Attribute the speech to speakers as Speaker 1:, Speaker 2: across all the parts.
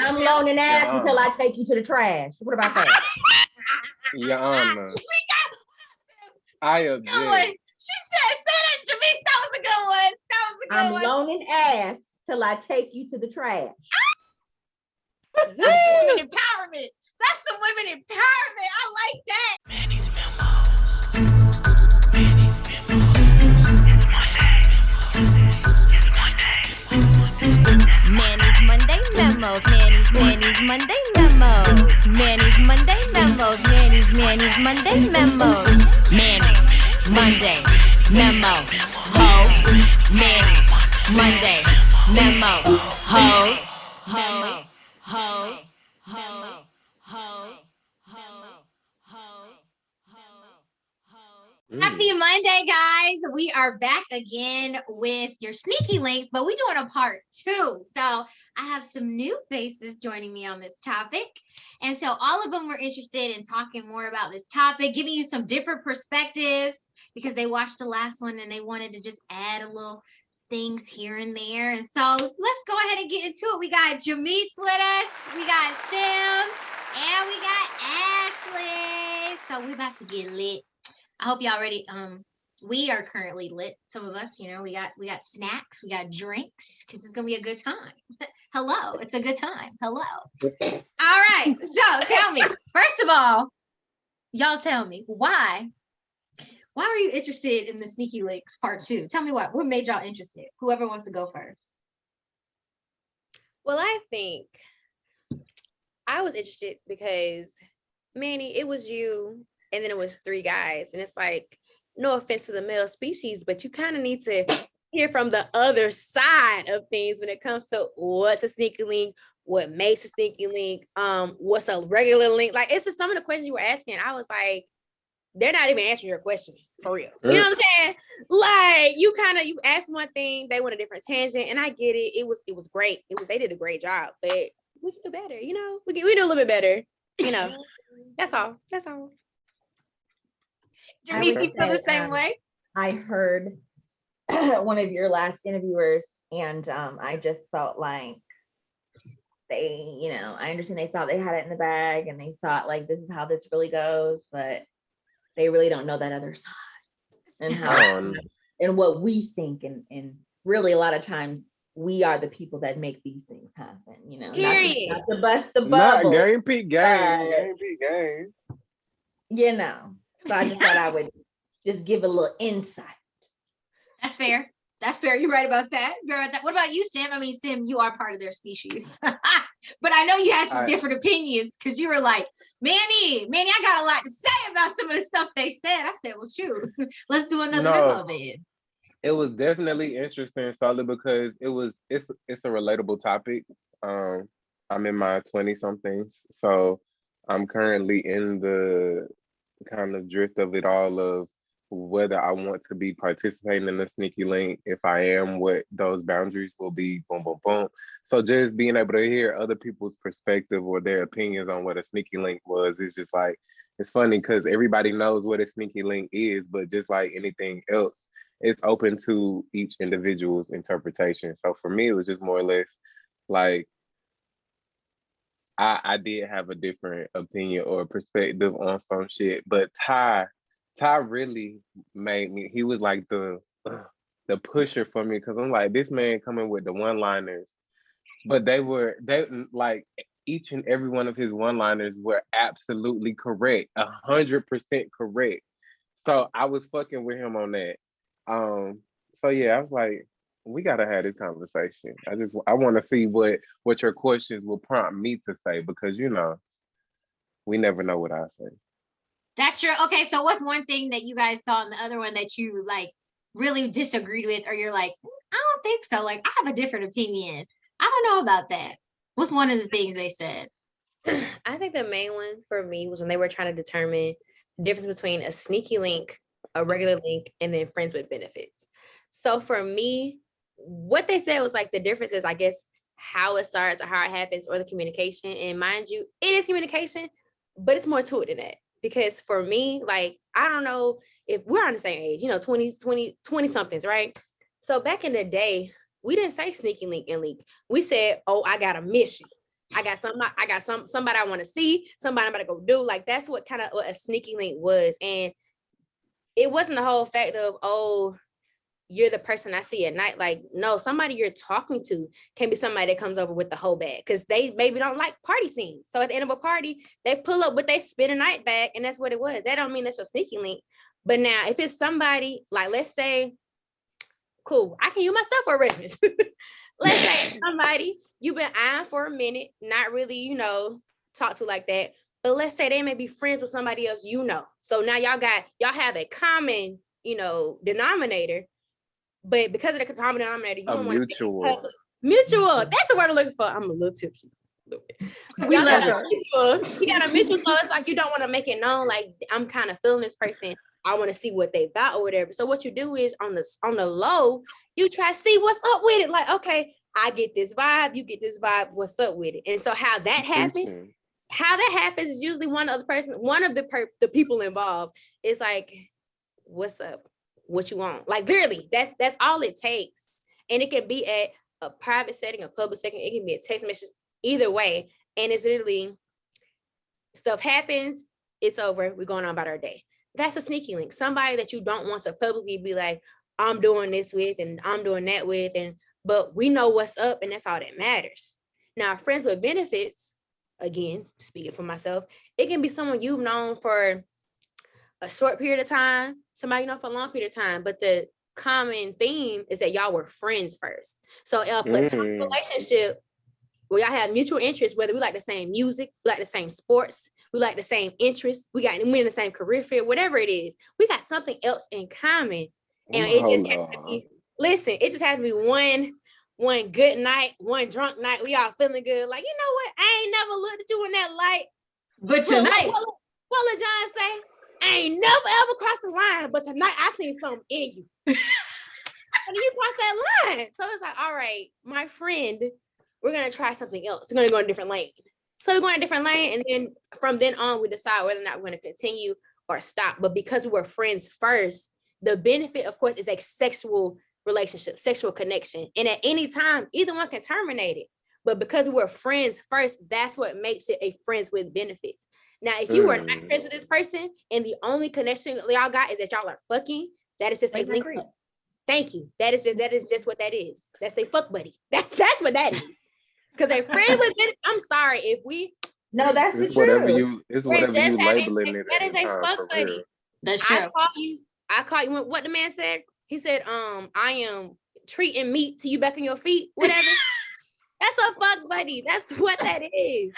Speaker 1: I'm loaning ass until I take you to the trash. What about that?
Speaker 2: Your Honor. I object.
Speaker 3: She said that, Jamise. That was a good one.
Speaker 1: I'm loaning ass till I take you to the trash.
Speaker 3: That's women empowerment. That's some women empowerment. I like that.
Speaker 4: Manny's Memos. Manny's Monday Memos. Manny's Monday Memos. Manny's Monday Memos. Manny's Monday Memos. Manny's Monday Memo. Ho. Manny's Monday Memo. Ho. Ho. Ho. Ho.
Speaker 3: Happy Monday, guys. We are back again with your sneaky links, but we're doing a part 2. So I have some new faces joining me on this topic. And so all of them were interested in talking more about this topic, giving you some different perspectives because they watched the last one and they wanted to just add a little things here and there. And so let's go ahead and get into it. We got Jamise with us, we got Sim, and we got Ashley. So we're about to get lit. I hope y'all ready. We are currently lit. Some of us, we got snacks, we got drinks, because it's gonna be a good time. Hello, it's a good time. Hello. All right. So tell me, first of all, y'all tell me why were you interested in the sneaky links part 2? Tell me what made y'all interested? Whoever wants to go first.
Speaker 5: Well, I think I was interested because Manny, it was you. And then it was 3 guys. And it's like, no offense to the male species, but you kind of need to hear from the other side of things when it comes to what's a sneaky link, what makes a sneaky link, what's a regular link. Like, it's just some of the questions you were asking. I was like, they're not even answering your question for real. You know what I'm saying? Like, you asked one thing, they went a different tangent, and I get it. It was great. They did a great job, but we can do better, we do a little bit better, That's all.
Speaker 3: Jamise, you feel the same way?
Speaker 1: I heard one of your last interviewers, and I just felt like they, I understand they thought they had it in the bag, and they thought like this is how this really goes, but they really don't know that other side and how and what we think, and really a lot of times we are the people that make these things happen.
Speaker 5: Period.
Speaker 1: Not to bust the bubble.
Speaker 2: Not game peak game.
Speaker 1: So I just thought I would just give a little insight.
Speaker 3: That's fair. You're right about that. What about you, Sim? I mean, Sim, you are part of their species. But I know you had some different opinions because you were like, Manny, I got a lot to say about some of the stuff they said. I said, well, shoot, let's do another memo then.
Speaker 2: It was definitely interesting, solely because it's a relatable topic. I'm in my 20-somethings, so I'm currently in the kind of drift of it all of whether I want to be participating in the sneaky link. If I am, what those boundaries will be, boom, boom, boom. So just being able to hear other people's perspective or their opinions on what a sneaky link was, it's just like, it's funny because everybody knows what a sneaky link is, but just like anything else, it's open to each individual's interpretation. So for me, it was just more or less like, I did have a different opinion or perspective on some shit, but Ty really made me, he was like the pusher for me, because I'm like, this man coming with the one-liners, but they like, each and every one of his one-liners were absolutely correct, 100% correct. So I was fucking with him on that. So yeah, I was like, we gotta have this conversation. I want to see what your questions will prompt me to say, because we never know what I say.
Speaker 3: That's true. Okay, so what's one thing that you guys saw in the other one that you like really disagreed with, or you're like, I don't think so. Like, I have a different opinion. I don't know about that. What's one of the things they said?
Speaker 5: I think the main one for me was when they were trying to determine the difference between a sneaky link, a regular link, and then friends with benefits. So for me, what they said was like the difference is, I guess, how it starts or how it happens, or the communication. And mind you, it is communication, but it's more to it than that. Because for me, like, I don't know if we're on the same age, 20 somethings, right? So back in the day, we didn't say sneaky link and leak. We said, oh, I got a mission. I got somebody I want to see, somebody I'm about to go do. Like that's what kind of what a sneaky link was. And it wasn't the whole fact of, oh, you're the person I see at night. Like, no, somebody you're talking to can be somebody that comes over with the whole bag because they maybe don't like party scenes. So at the end of a party, they pull up with they spin a night bag, and that's what it was. That don't mean that's your sneaky link. But now, if it's somebody like, let's say, cool, I can use myself for reference. Let's say somebody you've been eyeing for a minute, not really, talk to like that. But let's say they may be friends with somebody else, So now y'all have a common, denominator. But because of the common denominator, you don't want
Speaker 2: mutual.
Speaker 5: Mutual. That's the word I'm looking for. I'm a little tipsy.
Speaker 1: We love her.
Speaker 5: You got a mutual, so it's like you don't want to make it known. Like I'm kind of feeling this person. I want to see what they about or whatever. So what you do is on the low, you try to see what's up with it. Like, okay, I get this vibe, you get this vibe. What's up with it? And so how that happens is usually one of the people involved is like, what's up? What you want? Like literally, that's all it takes. And it can be at a private setting, a public setting. It can be a text message, either way. And it's literally stuff happens. It's over. We're going on about our day. That's a sneaky link. Somebody that you don't want to publicly be like, I'm doing this with and I'm doing that with, but we know what's up, and that's all that matters. Now, friends with benefits, again, speaking for myself, it can be someone you've known for a short period of time, somebody you know for a long period of time, but the common theme is that y'all were friends first. So a platonic relationship where y'all have mutual interests, whether we like the same music, we like the same sports, we like the same interests, we in the same career field, whatever it is, we got something else in common. And it just has to be, it just has to be one good night, one drunk night. We all feeling good. Like, you know what? I ain't never looked at you in that light.
Speaker 6: But tonight,
Speaker 5: what did John say? I ain't never ever crossed the line, but tonight I seen something in you. And you crossed that line. So it's like, all right, my friend, we're gonna try something else. We're gonna go in a different lane. So we're going in a different lane, and then from then on, we decide whether or not we're gonna continue or stop. But because we were friends first, the benefit, of course, is a sexual relationship, sexual connection. And at any time, either one can terminate it. But because we're friends first, that's what makes it a friends with benefits. Now, if you were not friends with this person and the only connection that y'all got is that y'all are fucking, that is just a link up. Thank you. That is just what that is. That's a fuck buddy. That's what that is. Because a friend with benefits, I'm sorry, if we
Speaker 1: that's the
Speaker 2: it's whatever
Speaker 1: truth.
Speaker 2: it's whatever you labeling it.
Speaker 5: That is a fuck buddy.
Speaker 6: that's true.
Speaker 5: I call you what the man said. He said, I am treating meat to you back on your feet, whatever. That's a fuck buddy. That's what that is.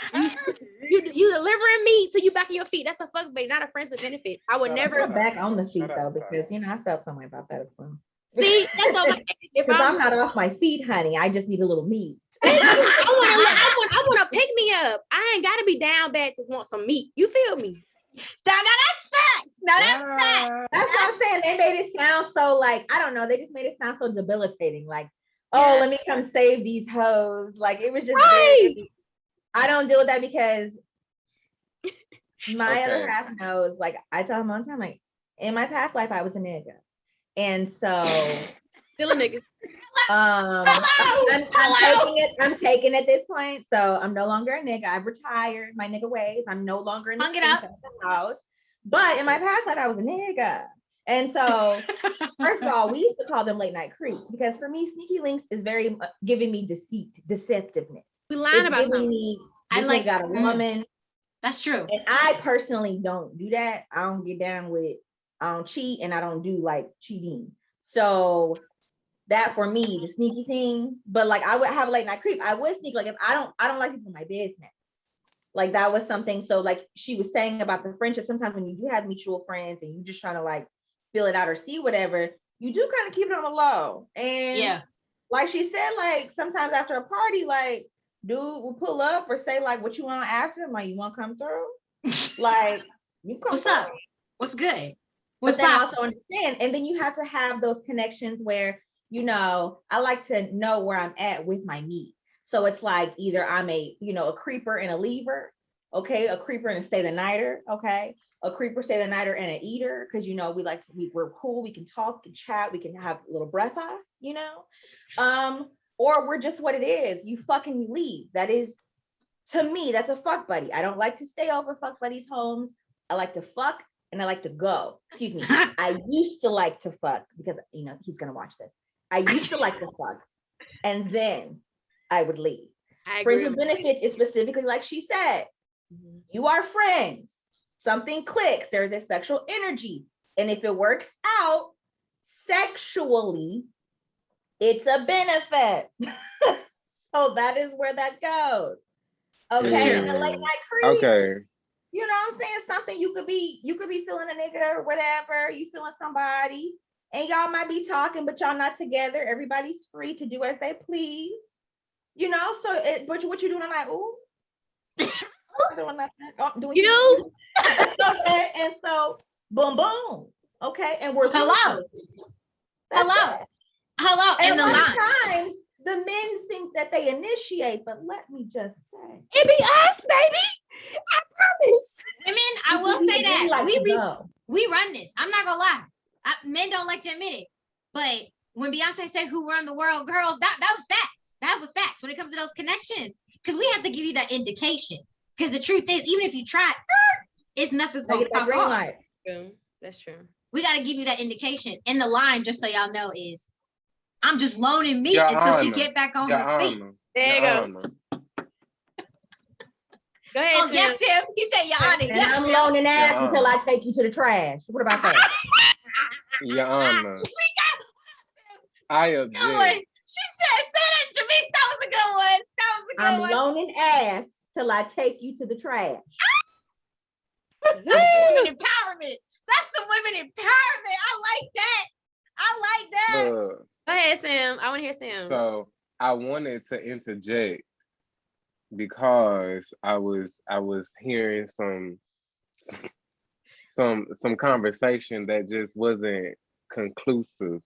Speaker 5: You delivering meat to you back on your feet. That's a fuck buddy, not a friends with benefit. I would never
Speaker 1: back on the feet though, because I felt some way about that as well.
Speaker 5: See, that's all
Speaker 1: if I'm not off my feet, honey, I just need a little meat.
Speaker 5: I want to pick me up. I ain't gotta be down bad to want some meat. You feel me?
Speaker 6: Now that's facts. Now that's facts.
Speaker 1: That's what I'm saying. They made it sound so like, I don't know, they just made it sound so debilitating. Like, oh, let me come save these hoes. Like it was just very, I don't deal with that because my other half knows, like I tell him all the time, like in my past life, I was a nigga. And so
Speaker 5: still a nigga.
Speaker 1: I'm taking at this point. So I'm no longer a nigga. I've retired my nigga ways. I'm no longer in the house. But in my past life, I was a nigga. And so, first of all, we used to call them late night creeps because for me, sneaky links is very giving me deceptiveness.
Speaker 5: We lying about something.
Speaker 1: I like got a woman.
Speaker 6: That's true.
Speaker 1: And I personally don't do that. I don't get down with, I don't cheat, and I don't do like cheating. So that for me, the sneaky thing, but like I would have a late night creep. I would sneak, like if I don't like people in my business. Like that was something. So like she was saying about the friendship, sometimes when you do have mutual friends and you just trying to like feel it out or see whatever, you do kind of keep it on the low. And like she said, like sometimes after a party, like dude will pull up or say like what you want after him, like you want to come through? Like you come
Speaker 6: What's
Speaker 1: through.
Speaker 6: up? What's good?
Speaker 1: But then also understand, and then you have to have those connections where, I like to know where I'm at with my meat. So it's like either I'm a creeper and a leaver, okay, a creeper and a stay the nighter, okay, a creeper, stay the nighter, and an eater, because we're cool, we can talk, and chat, we can have a little breakfast, or we're just what it is. You fucking leave. That is To me, that's a fuck buddy. I don't like to stay over fuck buddies' homes. I like to fuck and I like to go. Excuse me. I used to like to fuck because he's gonna watch this. I used to like to fuck, and then I would leave.
Speaker 5: I
Speaker 1: Friends
Speaker 5: agree.
Speaker 1: with benefits is specifically like she said.
Speaker 5: Mhm.
Speaker 1: You are friends. Something clicks. There's a sexual energy, and if it works out sexually, it's a benefit. So that is where that goes. Okay, and the late night creep.
Speaker 2: Okay.
Speaker 1: You know what I'm saying? Something you could be feeling a nigga or whatever. You feeling somebody, and y'all might be talking, but y'all not together. Everybody's free to do as they please. But what you doing tonight? Ooh. Doing nothing. Oh, doing
Speaker 5: You.
Speaker 1: okay, and so boom, boom. Okay, and we're
Speaker 6: Hello.
Speaker 1: good. That's
Speaker 6: Hello.
Speaker 1: it.
Speaker 6: Hello.
Speaker 1: And
Speaker 6: And
Speaker 1: a
Speaker 6: the
Speaker 1: lot
Speaker 6: line.
Speaker 1: of times the men think that they initiate, but let me just say,
Speaker 5: It be us, baby. I promise.
Speaker 6: Women, I will say that
Speaker 1: like
Speaker 6: we we run this. I'm not gonna lie. Men don't like to admit it, but when Beyonce said "Who run the world, girls," that was facts. That was facts when it comes to those connections. Because we have to give you that indication. Because the truth is, even if you try, it's nothing's gonna
Speaker 1: get that
Speaker 6: pop
Speaker 1: green
Speaker 6: off.
Speaker 1: light.
Speaker 5: True. That's true.
Speaker 6: We got to give you that indication. And the line, just so y'all know, is I'm just loaning me
Speaker 2: Your
Speaker 6: until she
Speaker 2: Honor.
Speaker 6: get back on
Speaker 2: Your
Speaker 6: her feet.
Speaker 2: Honor.
Speaker 5: There you
Speaker 2: Your
Speaker 5: go.
Speaker 2: Honor.
Speaker 5: Go ahead.
Speaker 6: Oh,
Speaker 5: Sam.
Speaker 6: yes, Tim. He said, "Your Honor."
Speaker 1: And
Speaker 6: Yes,
Speaker 1: I'm
Speaker 6: Tim.
Speaker 1: loaning ass
Speaker 2: Yeah.
Speaker 1: until I take you to the trash. What about that?
Speaker 2: Your Honor. I
Speaker 6: Good
Speaker 2: object.
Speaker 6: one. She said that, Jamise. That was a good one. That was a good
Speaker 1: I'm
Speaker 6: one.
Speaker 1: loaning ass till I take you to the trash.
Speaker 6: That's women empowerment. That's some women empowerment. I like that. I like that.
Speaker 2: Look,
Speaker 5: Go ahead, Sam. I want to hear Sam.
Speaker 2: so I wanted to interject because I was hearing some conversation that just wasn't conclusive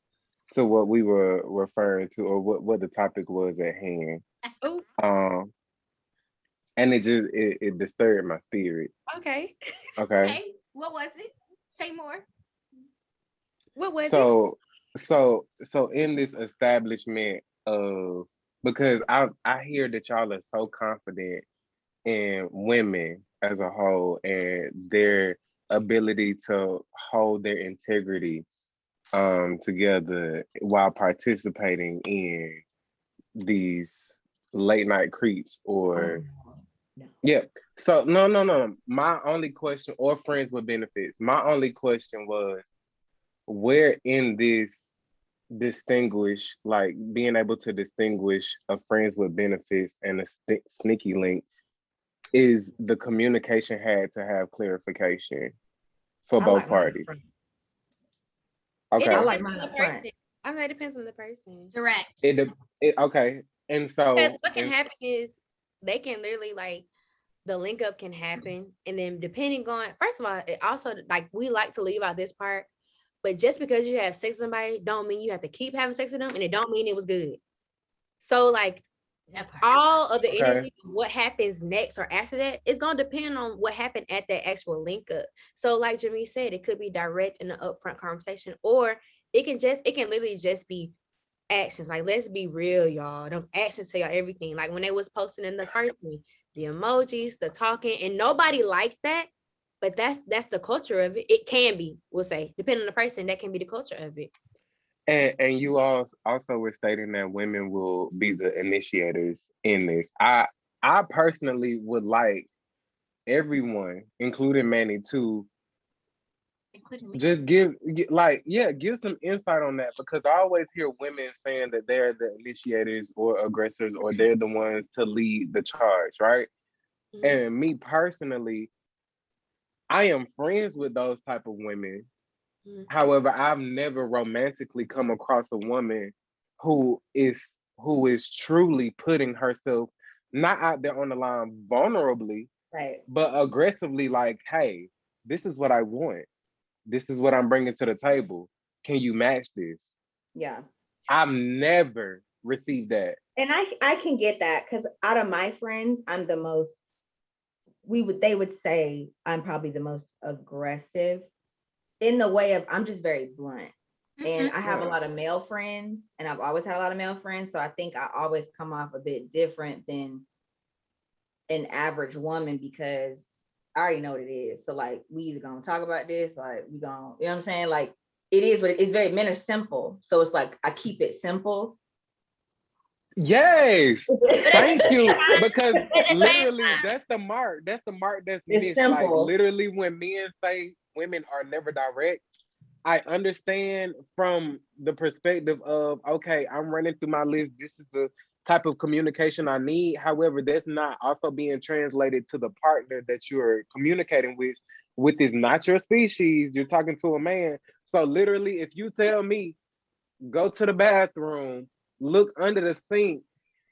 Speaker 2: to what we were referring to or what the topic was at hand.
Speaker 5: Oh,
Speaker 2: And it disturbed my spirit.
Speaker 5: okay.
Speaker 2: Okay.
Speaker 6: Okay. What was it? Say more.
Speaker 5: What was it?
Speaker 2: So in this establishment of, because I hear that y'all are so confident in women as a whole and their ability to hold their integrity together while participating in these late night creeps or
Speaker 1: No.
Speaker 2: yeah. So no. My only question, or friends with benefits, my only question was, where in this distinguish, like being able to distinguish a friends with benefits and a sneaky link, is the communication had to have clarification for
Speaker 1: I
Speaker 2: both
Speaker 1: like mine up
Speaker 2: parties.
Speaker 1: front.
Speaker 2: Okay.
Speaker 1: I like
Speaker 5: depends
Speaker 1: mine
Speaker 5: on
Speaker 1: up
Speaker 5: the
Speaker 1: front.
Speaker 5: person. I say it depends on the person.
Speaker 6: Direct.
Speaker 2: Okay. And so
Speaker 5: Because what can happen is they can literally like the link up can happen, and then depending on, first of all, it also, like, we like to leave out this part, but just because you have sex with somebody don't mean you have to keep having sex with them, and it don't mean it was good. So like
Speaker 6: That part.
Speaker 5: all of the
Speaker 2: Okay.
Speaker 5: energy, what happens next or after that, it's gonna depend on what happened at that actual link up. So like Jimmy said, it could be direct in the upfront conversation, or it can literally just be actions. Like, let's be real, y'all. Them actions tell y'all everything. Like when they was posting in the first one, the emojis, the talking, and nobody likes that, but that's the culture of it. It can be, we'll say, depending on the person, that can be the culture of it.
Speaker 2: and you all also were stating that women will be the initiators in this. I personally would like everyone, including Manny, to
Speaker 6: Including me.
Speaker 2: just give some insight on that, because I always hear women saying that they're the initiators or aggressors or they're the ones to lead the charge, right?
Speaker 5: Mhm.
Speaker 2: And me personally, I am friends with those type of women.
Speaker 5: Mhm.
Speaker 2: However, I've never romantically come across a woman who is truly putting herself not out there on the line vulnerably,
Speaker 1: Right.
Speaker 2: but aggressively, like, hey, this is what I want. This is what I'm bringing to the table. Can you match this?
Speaker 1: Yeah.
Speaker 2: I've never received that.
Speaker 1: And I can get that because out of my friends, I'm the most, they would say I'm probably the most aggressive in the way of, I'm just very blunt. And I have a lot of male friends, and I've always had a lot of male friends. So I think I always come off a bit different than an average woman because I already know what it is. So like we either gonna talk about this, like we gonna, you know what I'm saying? Like it is what it's very, men are simple. So it's like I keep it simple.
Speaker 2: Yes. Thank you. Because
Speaker 5: At the same
Speaker 2: literally
Speaker 5: time-
Speaker 2: that's the mark. That's the mark that's
Speaker 1: It's
Speaker 2: missed. Like
Speaker 1: simple.
Speaker 2: literally when men say women are never direct, I understand from the perspective of, okay, I'm running through my list. This is the type of communication I need. However, that's not also being translated to the partner that you're communicating with is not your species. You're talking to a man. So literally, if you tell me, go to the bathroom, look under the sink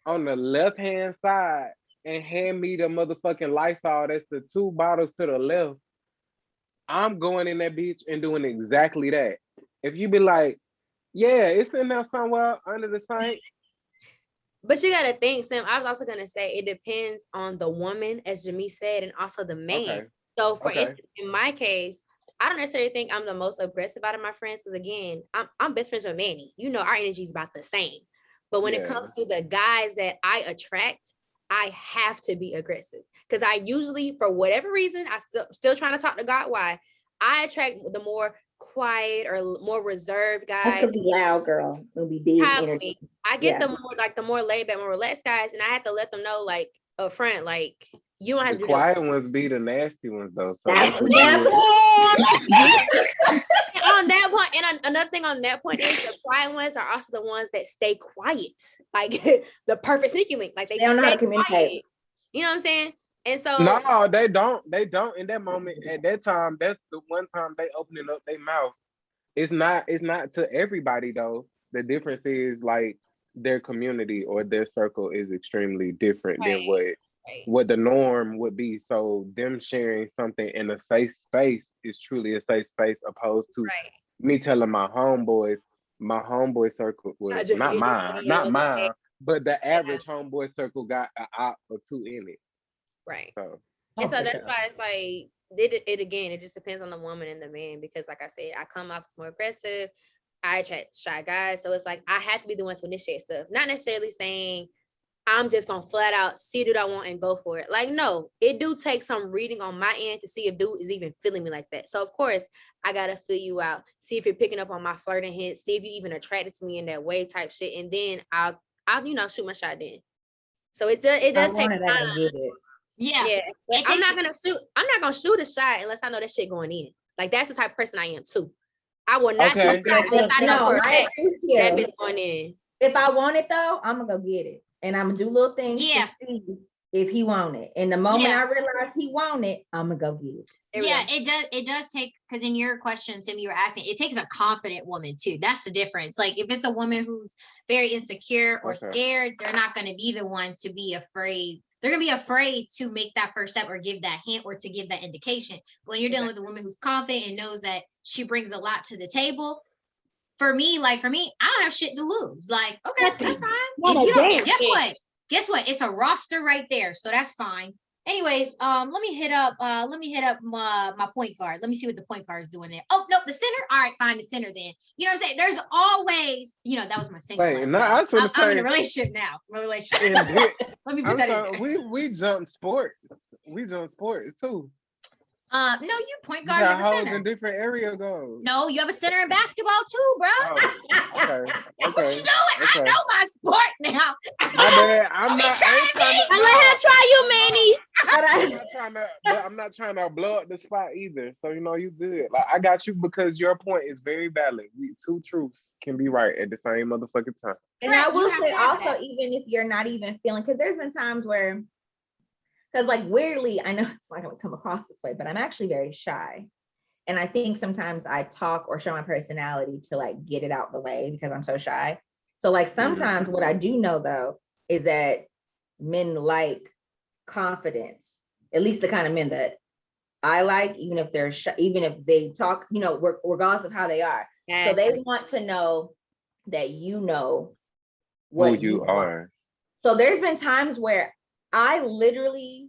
Speaker 2: on the left-hand side and hand me the motherfucking Lysol, that's the 2 bottles to the left, I'm going in that bitch and doing exactly that. If you be like, yeah, it's in there somewhere under the sink.
Speaker 5: But you gotta think, Sam. I was also gonna say it depends on the woman, as Jamie said, and also the man.
Speaker 2: Okay.
Speaker 5: So, for
Speaker 2: Okay.
Speaker 5: instance, in my case, I don't necessarily think I'm the most aggressive out of my friends because, again, I'm best friends with Manny. You know, our energy is about the same. But when it
Speaker 2: Yeah.
Speaker 5: comes to the guys that I attract, I have to be aggressive because I usually, for whatever reason, I still trying to talk to God why I attract the more quiet or more reserved
Speaker 1: That's
Speaker 5: guys.
Speaker 1: because we loud, girl. It'll be big energy.
Speaker 5: Probably. I get
Speaker 1: Yeah.
Speaker 5: the more laid back, more relaxed guys, and I had to let them know, like, up front, like, you don't have
Speaker 2: The
Speaker 5: to do that.
Speaker 2: quiet ones be the nasty ones though. So
Speaker 1: That's
Speaker 2: what
Speaker 1: that's
Speaker 5: And on that point, and another thing on that point is the quiet ones are also the ones that stay quiet, like the perfect sneaky link, like they
Speaker 1: They don't know how
Speaker 5: stay
Speaker 1: to communicate.
Speaker 5: quiet. You know what I'm saying? And so
Speaker 2: No, they don't. They don't in that moment. At that time, that's the one time they opening up their mouth. It's not to everybody though. The difference is like their community or their circle is extremely different than
Speaker 5: Right.
Speaker 2: what the norm would be. So them sharing something in a safe space is truly a safe space opposed to
Speaker 5: Right.
Speaker 2: me telling my homeboy circle was
Speaker 5: just
Speaker 2: not
Speaker 5: individual,
Speaker 2: mine,
Speaker 5: okay.
Speaker 2: but the average homeboy circle got an op or two in it.
Speaker 5: Right.
Speaker 2: So
Speaker 5: And so
Speaker 1: for
Speaker 5: that's
Speaker 1: sure.
Speaker 5: why it's like it again, it just depends on the woman and the man because like I said, I come off as more aggressive. I attract shy guys. So it's like I have to be the one to initiate stuff. Not necessarily saying I'm just gonna flat out see dude I want and go for it. Like, no, it do take some reading on my end to see if dude is even feeling me like that. So of course I gotta feel you out, see if you're picking up on my flirting hints, see if you even attracted to me in that way type shit. And then I'll shoot my shot then. So it does
Speaker 1: I
Speaker 5: take
Speaker 1: wanted that
Speaker 5: time.
Speaker 1: to get it.
Speaker 6: Yeah.
Speaker 5: Yeah, but
Speaker 6: It
Speaker 5: I'm
Speaker 6: takes-
Speaker 5: not gonna shoot a shot unless I know that shit going in. Like that's the type of person I am too. I will not
Speaker 2: Okay.
Speaker 5: shoot a shot unless I know
Speaker 1: No,
Speaker 5: for a
Speaker 1: I
Speaker 5: fact
Speaker 1: agree with
Speaker 5: that
Speaker 1: you.
Speaker 5: bitch going in.
Speaker 1: If I want it though, I'm gonna go get it. And I'm gonna do little things
Speaker 6: Yeah.
Speaker 1: to see if he want it. And the moment
Speaker 6: Yeah.
Speaker 1: I realize he want it, I'm gonna go get it.
Speaker 5: There we
Speaker 6: Yeah,
Speaker 5: go.
Speaker 6: it does take, because in your question, Tim, you were asking, it takes a confident woman too. That's the difference. Like if it's a woman who's very insecure or
Speaker 2: Okay.
Speaker 6: scared, they're not going to be the one to be afraid. They're going to be afraid to make that first step or give that hint or to give that indication. When you're dealing with a woman who's confident and knows that she brings a lot to the table, for me, I don't have shit to lose. Like, okay, that's fine.
Speaker 1: Not
Speaker 6: If
Speaker 1: a
Speaker 6: you don't-
Speaker 1: damn
Speaker 6: guess
Speaker 1: thing.
Speaker 6: what? Guess what? It's a roster right there, so that's fine. Anyways, let me hit up my point guard. Let me see what the point guard is doing there. Oh no, the center. All right, fine, the center then. You know what I'm saying? There's always, that was my single
Speaker 2: Wait,
Speaker 6: life,
Speaker 2: no,
Speaker 6: y'all.
Speaker 2: I was gonna
Speaker 6: I'm in
Speaker 2: say-
Speaker 6: a relationship now. My relationship.
Speaker 2: And here-
Speaker 6: Let me put
Speaker 2: I'm
Speaker 6: that
Speaker 2: sorry,
Speaker 6: in there.
Speaker 2: we jump sports. We jump sports too.
Speaker 6: No, you point
Speaker 2: You
Speaker 6: guard, you
Speaker 2: got
Speaker 6: have a
Speaker 2: hoes
Speaker 6: center.
Speaker 2: in different area goes.
Speaker 6: No, you have a center in basketball too, bro.
Speaker 2: Oh, okay.
Speaker 6: What you
Speaker 2: Okay.
Speaker 6: doing? I
Speaker 2: okay.
Speaker 6: know my sport now.
Speaker 2: My bad. I'm
Speaker 6: Don't be
Speaker 2: not. I
Speaker 6: trying
Speaker 2: ain't trying
Speaker 6: me.
Speaker 2: to.
Speaker 5: I let her try you, Manny.
Speaker 1: But
Speaker 2: I'm
Speaker 1: I,
Speaker 2: not trying to. But I'm not trying to blow up the spot either. So you good. Like I got you because your point is very valid. Two truths can be right at the same motherfucking time.
Speaker 1: and
Speaker 6: Right,
Speaker 1: I
Speaker 6: you
Speaker 1: will
Speaker 6: have
Speaker 1: say
Speaker 6: to have
Speaker 1: also,
Speaker 6: that.
Speaker 1: even if you're not even feeling, because there's been times where, because like weirdly, I know I'm not gonna come across this way, but I'm actually very shy. And I think sometimes I talk or show my personality to like get it out the way because I'm so shy. So like sometimes what I do know though is that men like confidence, at least the kind of men that I like, even if they're shy, even if they talk, regardless of how they are. So they want to know that you know what
Speaker 2: Who you
Speaker 1: want.
Speaker 2: are.
Speaker 1: So there's been times where I literally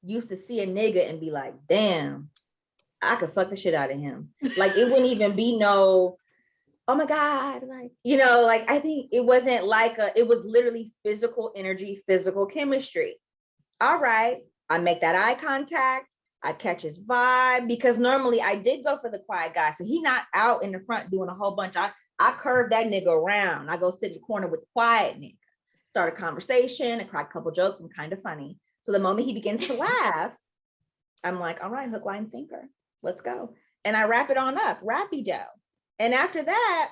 Speaker 1: used to see a nigga and be like, damn, I could fuck the shit out of him. Like it wouldn't even be no, oh my God, like I think it wasn't like it was literally physical energy, physical chemistry. all right, I make that eye contact. I catch his vibe because normally I did go for the quiet guy. So he not out in the front doing a whole bunch. I curve that nigga around. I go sit in the corner with the quiet nigga. Start a conversation and crack a couple jokes. I'm kind of funny. So the moment he begins to laugh, I'm like, all right, hook, line, sinker. Let's go. And I wrap it on up, Rappy Joe. And after that,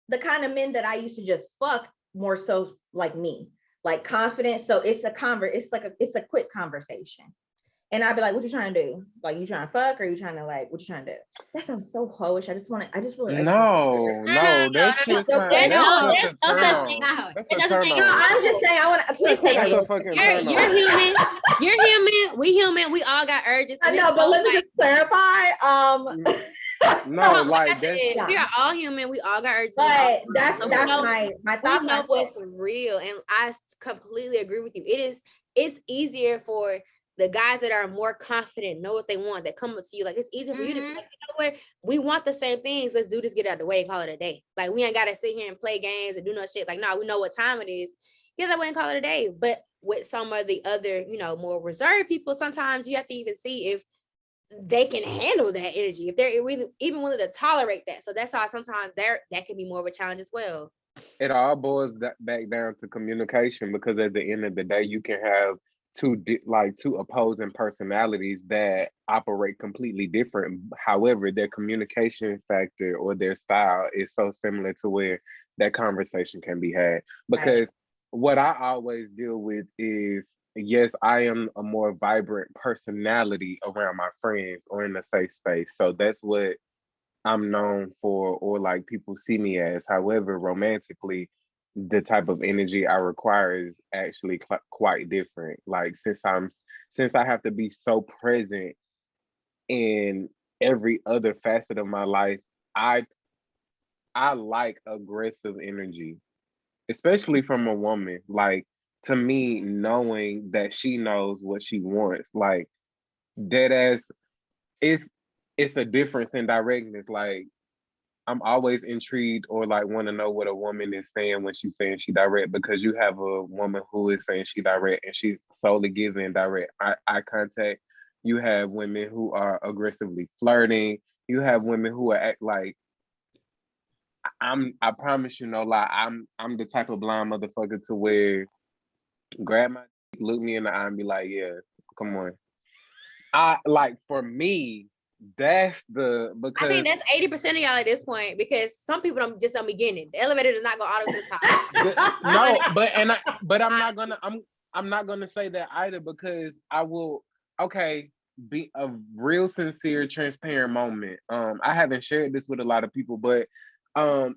Speaker 1: the kind of men that I used to just fuck more so like me, like confident. So it's a quick conversation. And I'd be like, what you trying to do? Like, you trying to fuck or you trying to like, what you trying to do? That sounds so hoish. I just really.
Speaker 2: No, that's just not.
Speaker 5: There's
Speaker 2: That's
Speaker 5: no
Speaker 2: such a
Speaker 5: such
Speaker 2: turn
Speaker 5: thing.
Speaker 2: on. That's
Speaker 5: There's
Speaker 2: a
Speaker 5: no such
Speaker 2: turn
Speaker 5: thing.
Speaker 1: No,
Speaker 2: on.
Speaker 1: I'm just saying, I want to.
Speaker 2: That's a fucking turn
Speaker 5: You're
Speaker 2: on.
Speaker 5: human. You're human. We human. We all got urges.
Speaker 1: I
Speaker 5: and
Speaker 1: know,
Speaker 5: it's
Speaker 1: but
Speaker 5: both
Speaker 1: let me
Speaker 5: like-
Speaker 1: just clarify.
Speaker 2: No,
Speaker 5: like I
Speaker 2: like that's
Speaker 5: said, we are all human. We all got urges.
Speaker 1: But that's
Speaker 5: So we know-
Speaker 1: my
Speaker 5: we
Speaker 1: thought
Speaker 5: know
Speaker 1: process.
Speaker 5: what's real, and completely agree with you. It's easier for the guys that are more confident, know what they want, that come up to you. Like, it's easy for you to be like, you know what, we want the same things. Let's do this, get out of the way, and call it a day. Like, we ain't gotta sit here and play games and do no shit. Like, no, we know what time it is. Get that way and call it a day. But with some of the other, more reserved people, sometimes you have to even see if they can handle that energy, if they're really even willing to tolerate that. So that's why sometimes that can be more of a challenge as well.
Speaker 2: it all boils back down to communication, because at the end of the day, you can have two opposing personalities that operate completely different. However, their communication factor or their style is so similar to where that conversation can be had. Because what I always deal with is, yes, I am a more vibrant personality around my friends or in a safe space. So that's what I'm known for, or like people see me as. However, romantically, the type of energy I require is actually quite different. Like, since I have to be so present in every other facet of my life, I like aggressive energy, especially from a woman. Like, to me, knowing that she knows what she wants, like, dead ass, it's a difference in directness. Like, I'm always intrigued or like want to know what a woman is saying when she's saying she direct, because you have a woman who is saying she direct and she's solely giving direct eye contact. You have women who are aggressively flirting. You have women who are act like, I promise you no lie, I'm the type of blind motherfucker to where grab my dick, look me in the eye and be like, yeah, come on. I like, for me, that's because
Speaker 5: I think that's 80% of y'all at this point, because some people don't be getting it. The elevator does not go all the way to the top.
Speaker 2: no, I'm not gonna say that either, because I will be a real sincere, transparent moment. I haven't shared this with a lot of people, but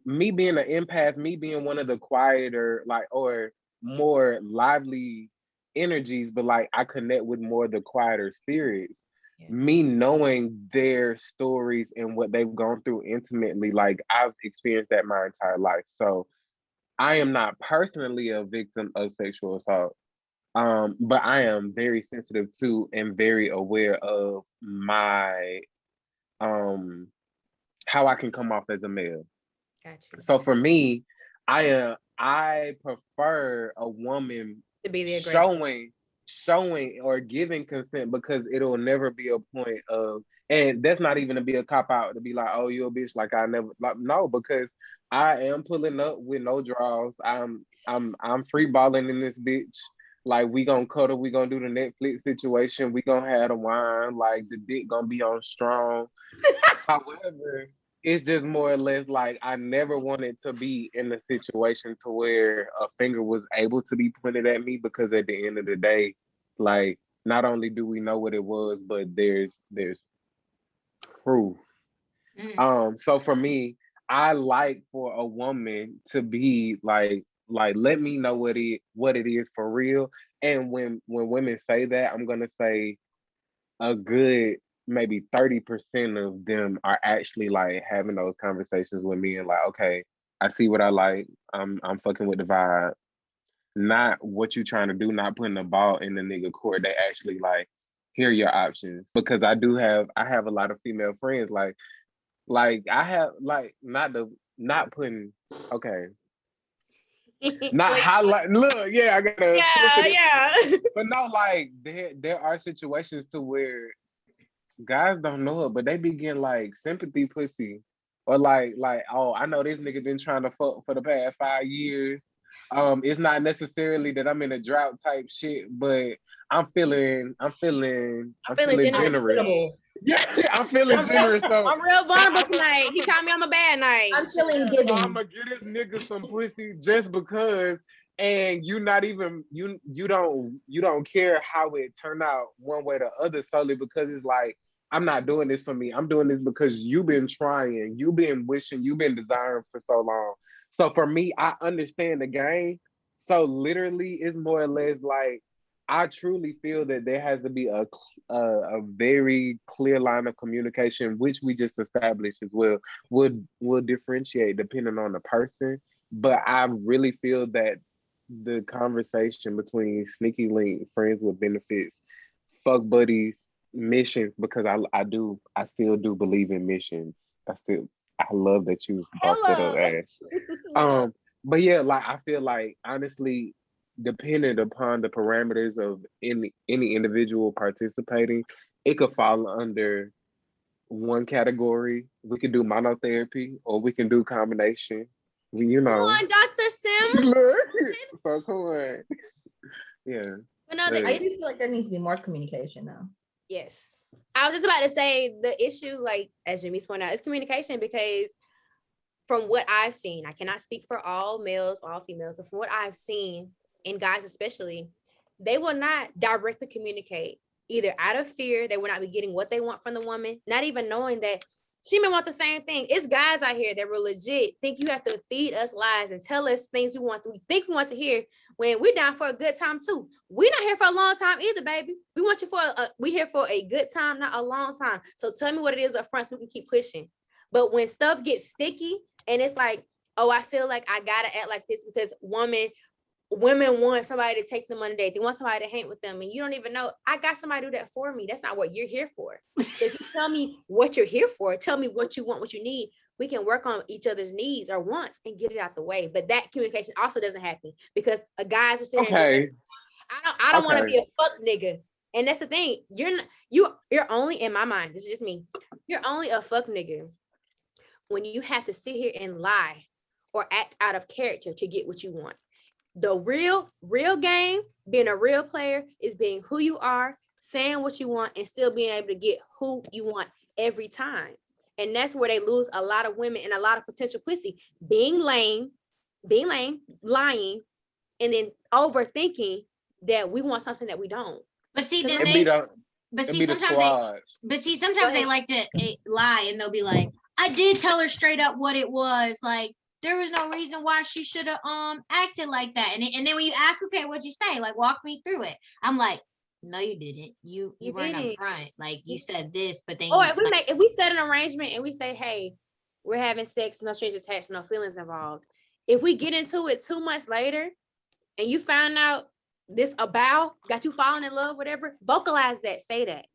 Speaker 2: me being an empath, me being one of the quieter, like, or more lively energies, but like I connect with more of the quieter spirits. Yeah. Me knowing their stories and what they've gone through intimately, like I've experienced that my entire life. So I am not personally a victim of sexual assault, but I am very sensitive to and very aware of my how I can come off as a male. Gotcha. So for me, I prefer a woman
Speaker 5: to be the
Speaker 2: showing or giving consent, because it'll never be a point of, and that's not even to be a cop out to be like, oh, you a bitch, like I never, like, no, because I am pulling up with no draws. I'm free balling in this bitch. Like, we gonna cuddle, we gonna do the Netflix situation, we gonna have the wine, like the dick gonna be on strong. However, it's just more or less like I never wanted to be in a situation to where a finger was able to be pointed at me, because at the end of the day, like, not only do we know what it was, but there's proof. So for me, I like for a woman to be like let me know what it is for real. And when women say that, I'm gonna say a good maybe 30% of them are actually like having those conversations with me and like, okay, I see what I like. I'm fucking with the vibe. Not what you trying to do, not putting the ball in the nigga court. They actually like, hear your options. Because I have a lot of female friends, like I have, like, not putting, okay. Not
Speaker 5: Like,
Speaker 2: highlight. Look, yeah, I gotta.
Speaker 5: yeah.
Speaker 2: But no, like there are situations to where guys don't know it, but they be getting like sympathy pussy, or like oh, I know this nigga been trying to fuck for the past 5 years. It's not necessarily that I'm in a drought type shit, but I'm feeling
Speaker 5: feeling generous.
Speaker 2: generous.
Speaker 1: Hospitable.
Speaker 2: Yeah, I'm feeling generous. So
Speaker 5: I'm real vulnerable tonight. He called me on my bad night.
Speaker 1: I'm feeling
Speaker 2: so
Speaker 1: giving.
Speaker 2: I'm gonna get this nigga some pussy just because, and you not even you don't care how it turned out one way or the other solely because it's like I'm not doing this for me. I'm doing this because you've been trying, you've been wishing, you've been desiring for so long. So for me, I understand the game. So literally, it's more or less like I truly feel that there has to be a very clear line of communication, which we just established as well. Would differentiate depending on the person, but I really feel that the conversation between sneaky link, friends with benefits, fuck buddies, missions, because I still do believe in missions. I love that you brought that up, Ash. But yeah, like I feel like honestly, depending upon the parameters of any individual participating, it could fall under one category. We could do monotherapy or we can do combination. You
Speaker 5: Come
Speaker 2: know.
Speaker 5: on, Dr. Sim.
Speaker 2: Look, so come on. Yeah.
Speaker 5: But no,
Speaker 1: I
Speaker 2: Right.
Speaker 1: do feel like there needs to be more communication though.
Speaker 5: yes. I was just about to say the issue, like as Jimmy's pointed out, is communication because from what I've seen, I cannot speak for all males, all females, but from what I've seen, and guys especially, they will not directly communicate either out of fear, they will not be getting what they want from the woman, not even knowing that she may want the same thing. It's guys out here that will legit think you have to feed us lies and tell us things we think we want to hear when we're down for a good time too. We're not here for a long time either, baby. We want you we here for a good time, not a long time. So tell me what it is up front so we can keep pushing. But when stuff gets sticky and it's like, oh, I feel like I gotta act like this because women want somebody to take them on a date. They want somebody to hang with them. And you don't even know, I got somebody to do that for me. That's not what you're here for. So if you tell me what you're here for, tell me what you want, what you need, we can work on each other's needs or wants and get it out the way. But that communication also doesn't happen because a guys will sit here and
Speaker 2: Okay.
Speaker 5: I don't want to
Speaker 2: Okay.
Speaker 5: be a fuck nigga. And that's the thing. You're only, in my mind, this is just me, you're only a fuck nigga when you have to sit here and lie or act out of character to get what you want. The real game, being a real player, is being who you are, saying what you want, and still being able to get who you want every time. And that's where they lose a lot of women and a lot of potential pussy. Being lame, lying, and then overthinking that we want something that we don't.
Speaker 6: But see, then
Speaker 2: It be
Speaker 6: they,
Speaker 2: the
Speaker 6: but
Speaker 2: it
Speaker 6: see,
Speaker 2: be the
Speaker 6: sometimes they,
Speaker 2: squad.
Speaker 6: but see, sometimes they like to lie and they'll be like, I did tell her straight up what it was. Like, there was no reason why she should have acted like that. And then when you ask, okay, what'd you say? Like, walk me through it. I'm like, no, you didn't. You weren't
Speaker 5: didn't.
Speaker 6: upfront. Like you said this, but then
Speaker 5: Or
Speaker 6: you,
Speaker 5: if we set an arrangement and we say, hey, we're having sex, no strings attached, no feelings involved. If we get into it 2 months later and you find out this about got you falling in love, whatever, vocalize that, say that.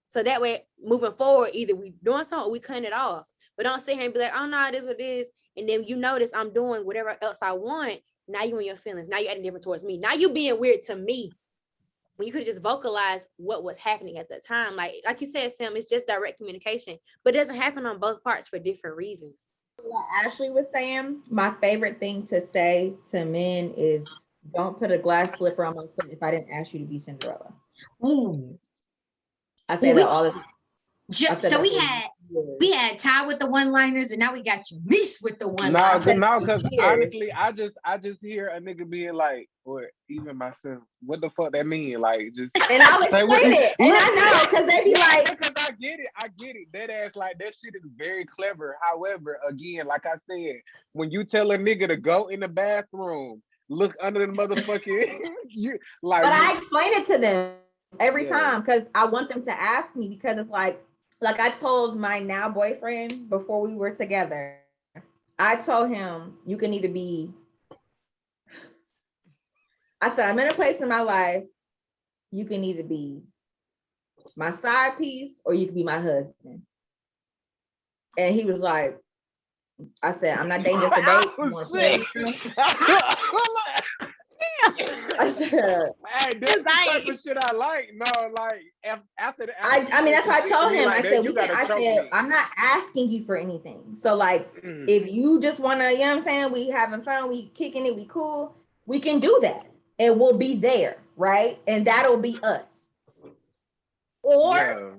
Speaker 5: So that way, moving forward, either we doing something or we cutting it off. But don't sit here and be like, oh no, it is what it is. And then you notice I'm doing whatever else I want. Now you in your feelings. Now you're acting different towards me. Now you being weird to me. When you could just vocalize what was happening at the time. Like you said, Sam, it's just direct communication. But it doesn't happen on both parts for different reasons.
Speaker 1: What Ashley was saying, my favorite thing to say to men is don't put a glass slipper on my foot if I didn't ask you to be Cinderella.
Speaker 6: ooh.
Speaker 1: I say that all the time. I said
Speaker 6: So
Speaker 1: that
Speaker 6: we
Speaker 1: for
Speaker 6: had
Speaker 1: years.
Speaker 6: Ty with the one-liners, and now we got you Miss with the
Speaker 2: No,
Speaker 6: one-liners.
Speaker 2: because
Speaker 1: Years.
Speaker 2: honestly, I just hear a nigga being like, or even myself, what the fuck that mean? Like, just
Speaker 1: And I'll
Speaker 2: Say what-
Speaker 1: explain it. And I know, because they be like,
Speaker 2: because I get it. That ass, like, that shit is very clever. However, again, like I said, when you tell a nigga to go in the bathroom, look under the motherfucking, you like.
Speaker 1: but I explain it to them every
Speaker 2: Yeah.
Speaker 1: time because I want them to ask me because it's like I told my now boyfriend before we were together, I told him you can either be, I said, I'm in a place in my life, you can either be my side piece or you can be my husband. And he was like, I said, I'm not dating just to date. You wanna play with me? I said,
Speaker 2: Hey, that's the
Speaker 1: I-
Speaker 2: type of shit I like. No, like after the
Speaker 1: I mean, that's what I told him.
Speaker 2: Like
Speaker 1: I
Speaker 2: that,
Speaker 1: said,
Speaker 2: you
Speaker 1: we can,
Speaker 2: gotta
Speaker 1: I
Speaker 2: choke
Speaker 1: said,
Speaker 2: me.
Speaker 1: I'm not asking you for anything. So like,
Speaker 2: Mm.
Speaker 1: if you just wanna, you know what I'm saying? We having fun, we kicking it, we cool. We can do that. And we'll be there, right? And that'll be us. Or
Speaker 2: Yeah.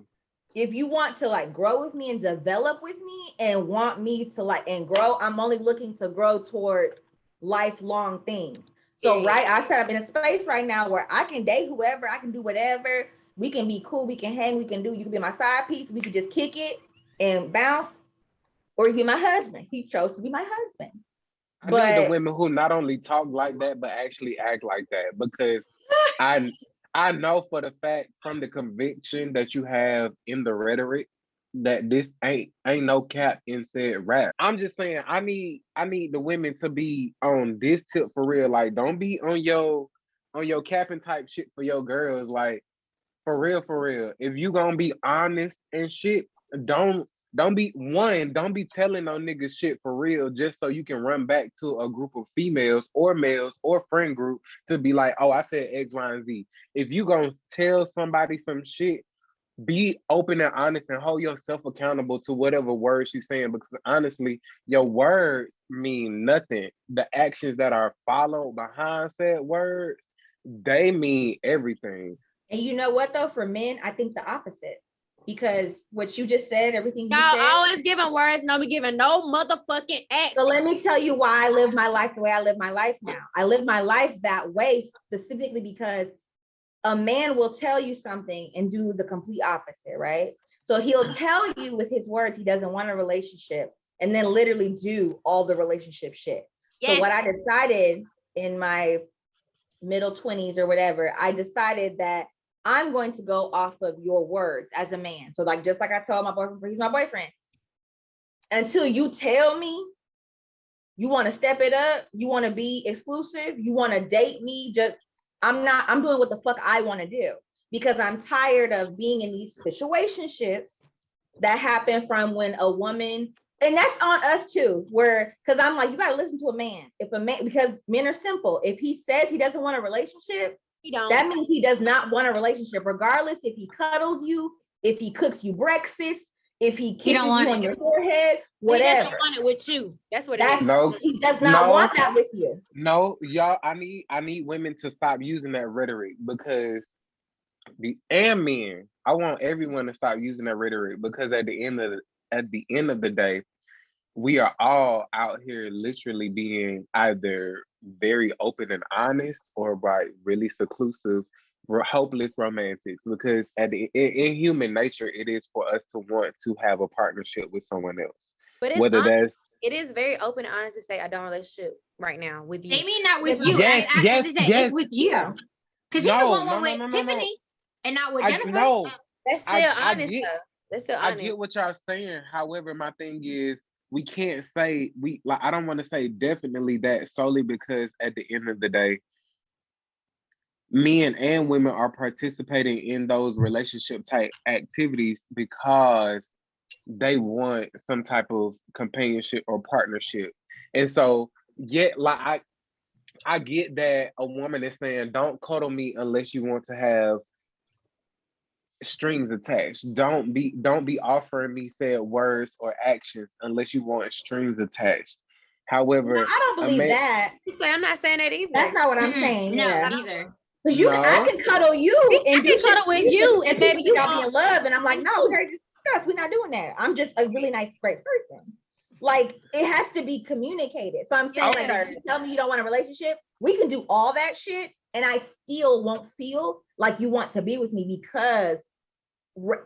Speaker 1: if you want to like grow with me and develop with me and want me to like and grow, I'm only looking to grow towards lifelong things. So
Speaker 5: Yeah.
Speaker 1: right, I set up in a space right now where I can date whoever, I can do whatever, we can be cool, we can hang, we can do, you can be my side piece, we could just kick it and bounce, or you be my husband. He chose to be my husband.
Speaker 2: I need the
Speaker 1: But
Speaker 2: women who not only talk like that, but actually act like that. Because I know for the fact from the conviction that you have in the rhetoric that this ain't no cap in said rap. I'm just saying I need the women to be on this tip for real. Like, don't be on your capping type shit for your girls. Like, for real, for real. If you gonna be honest and shit, don't be telling no niggas shit for real just so you can run back to a group of females or males or friend group to be like, oh, I said X, Y, and Z. If you gonna tell somebody some shit, be open and honest and hold yourself accountable to whatever words you're saying, because honestly, your words mean nothing. The actions that are followed behind said words, they mean everything.
Speaker 1: and you know what though, for men, I think the opposite. Because what you just said, everything you
Speaker 5: Y'all
Speaker 1: said.
Speaker 5: always giving words, no be giving no motherfucking action.
Speaker 1: So let me tell you why I live my life the way I live my life now. I live my life that way specifically because a man will tell you something and do the complete opposite, right? So he'll tell you with his words he doesn't want a relationship and then literally do all the relationship shit.
Speaker 5: Yes.
Speaker 1: So what I decided in my middle 20s or whatever, I decided that I'm going to go off of your words as a man. So like, just like I told my boyfriend, he's my boyfriend. Until you tell me you want to step it up, you want to be exclusive, you want to date me, I'm doing what the fuck I want to do because I'm tired of being in these situationships that happen from when a woman, and that's on us too, because I'm like, you got to listen to a man. If a man, because men are simple. If he says he doesn't want a relationship,
Speaker 5: He don't.
Speaker 1: that means he does not want a relationship, regardless if he cuddles you, if he cooks you breakfast, if he kisses
Speaker 6: don't
Speaker 1: you
Speaker 6: want
Speaker 1: on
Speaker 6: it.
Speaker 1: your forehead,
Speaker 5: He
Speaker 1: whatever.
Speaker 5: doesn't want it with you. That's what it
Speaker 1: That's
Speaker 5: is.
Speaker 2: No,
Speaker 1: he does not
Speaker 2: no.
Speaker 1: want that with you.
Speaker 2: No, y'all, I need women to stop using that rhetoric because and men, I want everyone to stop using that rhetoric because at the end of the day, we are all out here literally being either very open and honest or by really seclusive, hopeless romantics. Because in human nature, it is for us to want to have a partnership with someone else.
Speaker 5: But it's
Speaker 2: Whether
Speaker 5: honest.
Speaker 2: that's
Speaker 5: It is very open and honest to say I don't have a relationship right now with you.
Speaker 6: They mean not with you.
Speaker 2: Yes,
Speaker 6: I
Speaker 2: yes,
Speaker 6: just said
Speaker 2: yes.
Speaker 6: it's with you.
Speaker 1: Yeah.
Speaker 6: Because he
Speaker 2: No,
Speaker 6: could want
Speaker 2: no,
Speaker 6: one
Speaker 2: no,
Speaker 6: with
Speaker 2: no, no,
Speaker 6: Tiffany and not with Jennifer.
Speaker 2: No,
Speaker 5: That's still
Speaker 2: I
Speaker 5: honest
Speaker 2: get-
Speaker 5: though. That's still
Speaker 2: I
Speaker 5: honest.
Speaker 2: get what y'all saying. However, my thing is we can't say I don't want to say definitely that solely because at the end of the day, men and women are participating in those relationship type activities because they want some type of companionship or partnership. And so, I get that a woman is saying, don't cuddle me unless you want to have strings attached. Don't be offering me said words or actions unless you want strings attached. However,
Speaker 1: No, I don't believe that.
Speaker 5: So I'm not saying that either.
Speaker 1: That's not what I'm
Speaker 6: Mm-mm.
Speaker 1: saying.
Speaker 6: No,
Speaker 1: Yeah.
Speaker 6: neither.
Speaker 1: Because I
Speaker 2: No.
Speaker 1: can cuddle you and
Speaker 5: I
Speaker 1: do
Speaker 5: can
Speaker 1: shit
Speaker 5: cuddle
Speaker 1: for
Speaker 5: with you
Speaker 1: and
Speaker 5: and baby,
Speaker 1: you
Speaker 5: you
Speaker 1: got me
Speaker 5: won't.
Speaker 1: in love, and I'm like, no, we already discussed. We're not doing that. I'm just a really nice, great person. Like it has to be communicated. So I'm saying, like, if
Speaker 2: Okay.
Speaker 1: you tell me you don't want a relationship, we can do all that shit, and I still won't feel like you want to be with me because,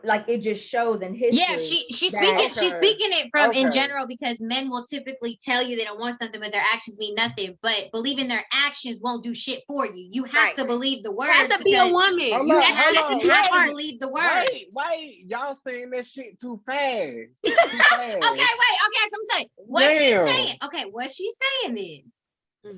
Speaker 1: like, it just shows in history.
Speaker 6: Yeah, she's
Speaker 1: that-
Speaker 6: speaking. She's
Speaker 2: Okay.
Speaker 6: speaking it from in
Speaker 2: Okay.
Speaker 6: general because men will typically tell you they don't want something, but their actions mean nothing. But believing their actions won't do shit for you. You have
Speaker 5: Right.
Speaker 6: to believe the word.
Speaker 5: You have to be a
Speaker 6: because
Speaker 5: woman.
Speaker 2: Hold
Speaker 6: You
Speaker 2: on,
Speaker 6: have,
Speaker 2: hold on,
Speaker 6: you have to
Speaker 2: wait.
Speaker 6: believe the word.
Speaker 2: Wait, y'all saying that shit too fast. Too
Speaker 6: Okay,
Speaker 2: fast.
Speaker 6: wait. Okay, so I'm saying what
Speaker 2: Damn.
Speaker 6: she's saying. Okay, what she's saying is,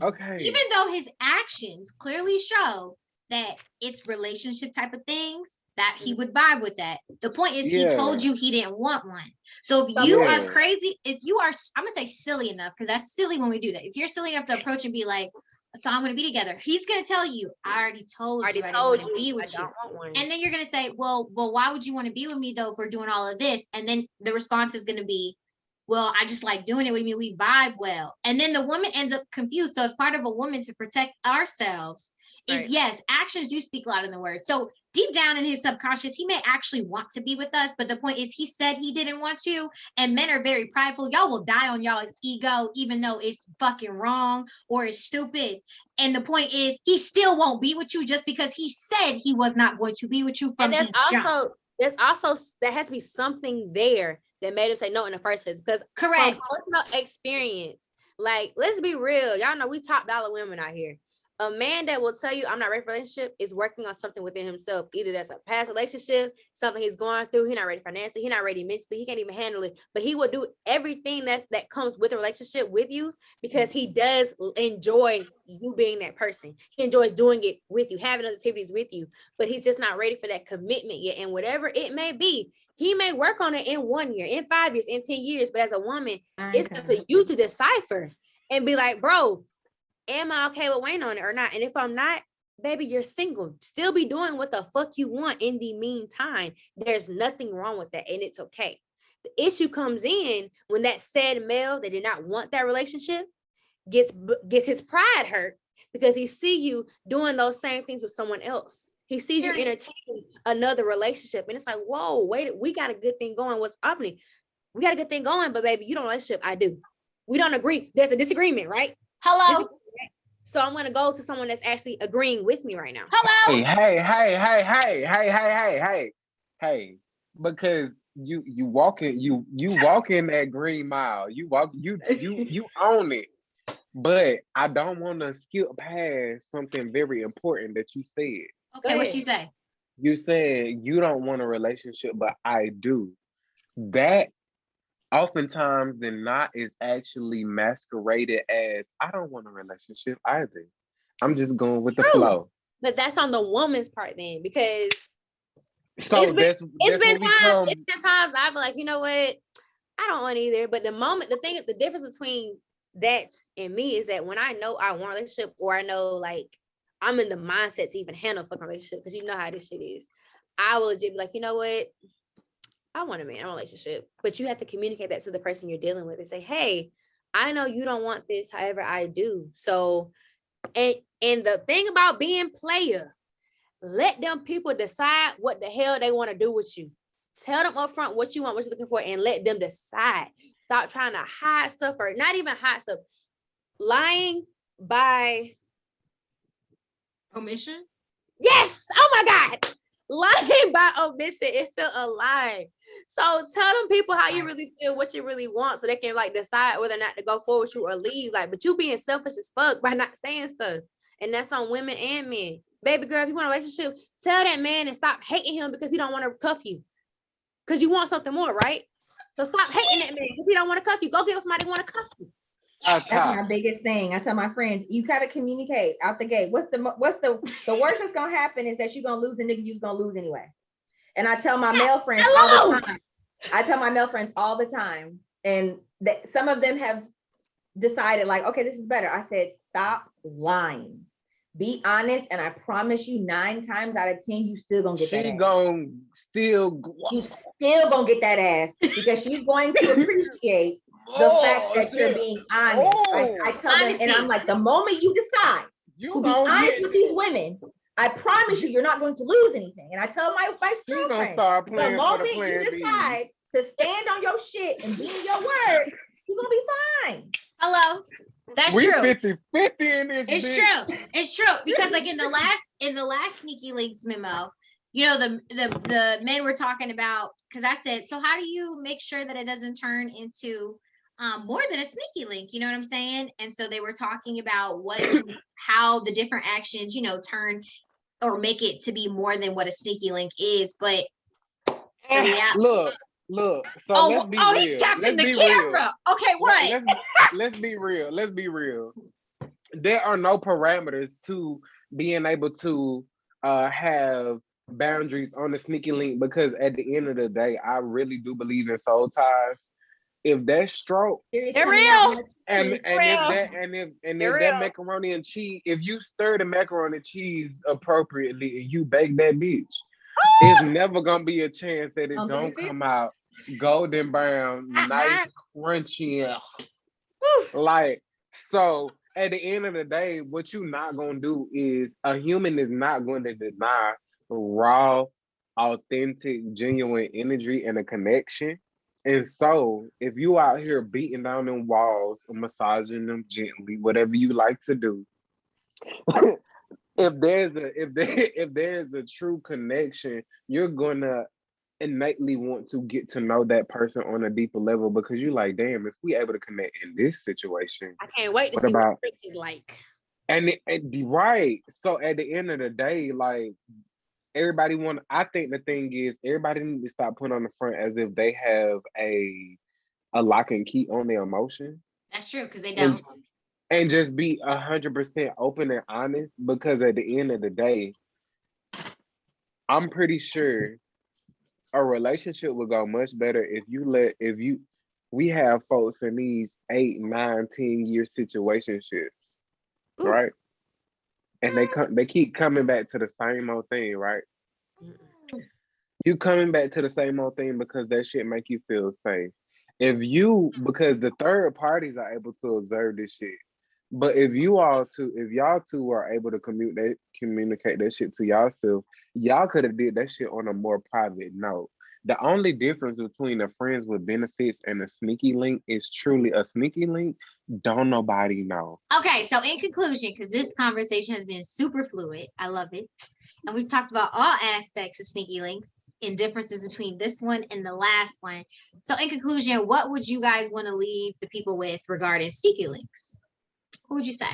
Speaker 2: Okay.
Speaker 6: even though his actions clearly show that it's relationship type of things, that he would vibe with that. The point is he told
Speaker 2: Yeah.
Speaker 6: you he didn't want one. So if you are
Speaker 2: Yeah.
Speaker 6: crazy, if you are, I'm gonna say silly enough, because that's silly when we do that. If you're silly enough to approach and be like, so I'm gonna be together, he's gonna tell you, I already told
Speaker 5: I already
Speaker 6: you I didn't
Speaker 5: told
Speaker 6: want to be
Speaker 5: you I
Speaker 6: with you.
Speaker 5: don't want one.
Speaker 6: And then you're gonna say, well, why would you want to be with me though if we're doing all of this? And then the response is gonna be, well, I just like doing it with me. We vibe well. And then the woman ends up confused. So as part of a woman to protect ourselves is
Speaker 5: Right.
Speaker 6: yes, actions do speak louder than words. So deep down in his subconscious, he may actually want to be with us. But the point is he said he didn't want to. And men are very prideful. Y'all will die on y'all's ego, even though it's fucking wrong or it's stupid. And the point is he still won't be with you just because he said he was not going to be with you from
Speaker 5: And
Speaker 6: the jump.
Speaker 5: there has to be something there that made him say no in the first place. Because
Speaker 6: Correct.
Speaker 5: from personal experience, like, let's be real. Y'all know we top dollar women out here. A man that will tell you I'm not ready for a relationship is working on something within himself. Either that's a past relationship, something he's going through. He's not ready financially. He's not ready mentally. He can't even handle it. But he will do everything that comes with a relationship with you because he does enjoy you being that person. He enjoys doing it with you, having those activities with you. But he's just not ready for that commitment yet. And whatever it may be, he may work on it in 1 year, in 5 years, in 10 years. But as a woman, it's up to you to decipher and be like, bro, am I okay with waiting on it or not? And if I'm not, baby, you're single. Still be doing what the fuck you want in the meantime. There's nothing wrong with that, and it's okay. The issue comes in when that said male that did not want that relationship gets his pride hurt because he see you doing those same things with someone else. He sees you entertaining another relationship, and it's like, whoa, wait, we got a good thing going. What's happening? We got a good thing going, but baby, you don't relationship. I do. We don't agree. There's a disagreement, right?
Speaker 6: Hello.
Speaker 5: So I'm gonna go to someone that's actually agreeing with me right now.
Speaker 6: Hello.
Speaker 2: Hey, because you walking that green mile. You own it. But I don't want to skip past something very important that you said.
Speaker 6: Okay, what'd she say?
Speaker 2: You said you don't want a relationship, but I do. That oftentimes than not is actually masqueraded as I don't want a relationship either. I'm just going with the flow.
Speaker 5: But that's on the woman's part then, because
Speaker 2: so
Speaker 5: it's been times I've been like, you know what, I don't want either. But the difference between that and me is that when I know I want a relationship, or I know like I'm in the mindset to even handle a fucking relationship, because you know how this shit is, I will legit be like, you know what, I want a man, I want a relationship. But you have to communicate that to the person you're dealing with and say, hey, I know you don't want this, however I do. So, and the thing about being player, let them people decide what the hell they want to do with you. Tell them up front what you want, what you're looking for, and let them decide. Stop trying to hide stuff, or not even hide stuff. Lying by
Speaker 6: omission?
Speaker 5: Yes. Oh my God. Lying by omission is still a lie. So tell them people how you really feel, what you really want, so they can like decide whether or not to go forward with you or leave. Like, but you being selfish as fuck by not saying stuff. And that's on women and men. Baby girl, if you want a relationship, tell that man and stop hating him because he don't want to cuff you. Because you want something more, right? So stop hating that man because he don't want to cuff you. Go get somebody who want to cuff you.
Speaker 1: That's my biggest thing. I tell my friends, you gotta communicate out the gate. What's the worst that's gonna happen is that you're gonna lose the nigga you're gonna lose anyway. And I tell my male friends all the time. I tell my male friends all the time, and that some of them have decided like, okay, this is better. I said, stop lying. Be honest, and I promise you, 9 times out of 10, you still gonna get that ass. You still gonna get that ass because she's going to appreciate the fact that you're being honest. I tell them, and I'm like, the moment you decide to be honest with these women, I promise you, you're not going to lose anything. And I tell my girlfriend, the moment you decide to stand on your shit and be in your word, you're gonna be fine.
Speaker 6: Hello. That's
Speaker 2: we
Speaker 6: true.
Speaker 2: 50-50 in this.
Speaker 6: It's true. It's true. Because like in the last Sneaky Links memo, you know, the men were talking about, because I said, so how do you make sure that it doesn't turn into more than a sneaky link? You know what I'm saying? And so they were talking about how the different actions, you know, turn or make it to be more than what a sneaky link is. But
Speaker 2: Look, so let's be real.
Speaker 6: He's tapping the camera. Okay, what?
Speaker 2: Let's be real. There are no parameters to being able to have boundaries on the sneaky link, because at the end of the day, I really do believe in soul ties. If that stroke
Speaker 1: Theory's
Speaker 5: They're
Speaker 1: coming out
Speaker 5: real.
Speaker 1: next
Speaker 2: and
Speaker 1: week.
Speaker 2: and if that and
Speaker 5: They're
Speaker 2: if that
Speaker 5: real.
Speaker 2: macaroni and cheese, if you stir the macaroni and cheese appropriately and you bake that bitch, it's never gonna be a chance that it
Speaker 1: On
Speaker 2: don't
Speaker 1: Three
Speaker 2: come out golden brown, nice, crunchy, and like so. At the end of the day, what you not gonna do is a human is not going to deny raw, authentic, genuine energy and a connection. And so, if you out here beating down them walls, massaging them gently, whatever you like to do, if there's a true connection, you're gonna innately want to get to know that person on a deeper level, because you're like, damn, if we able to connect in this situation,
Speaker 5: I can't wait to
Speaker 2: what
Speaker 5: see what
Speaker 2: about
Speaker 5: Rick is like.
Speaker 2: right? So at the end of the day, like everybody want. I think the thing is, everybody need to stop putting on the front as if they have a lock and key on their emotion,
Speaker 6: That's true, because they
Speaker 2: and
Speaker 6: don't.
Speaker 2: and just be 100% open and honest. Because at the end of the day, I'm pretty sure a relationship would go much better if you we have folks in these 8, 9, 10 year situationships,
Speaker 5: Ooh.
Speaker 2: right? And they keep coming back to the same old thing, right? You coming back to the same old thing because that shit make you feel safe. Because the third parties are able to observe this shit. But if y'all two are able to communicate that shit to y'allself, y'all could have did that shit on a more private note. The only difference between a friends with benefits and a sneaky link is truly a sneaky link. Don't nobody know.
Speaker 6: Okay, so in conclusion, because this conversation has been super fluid, I love it. And we've talked about all aspects of sneaky links and differences between this one and the last one. So in conclusion, what would you guys want to leave the people with regarding sneaky links? What would you say?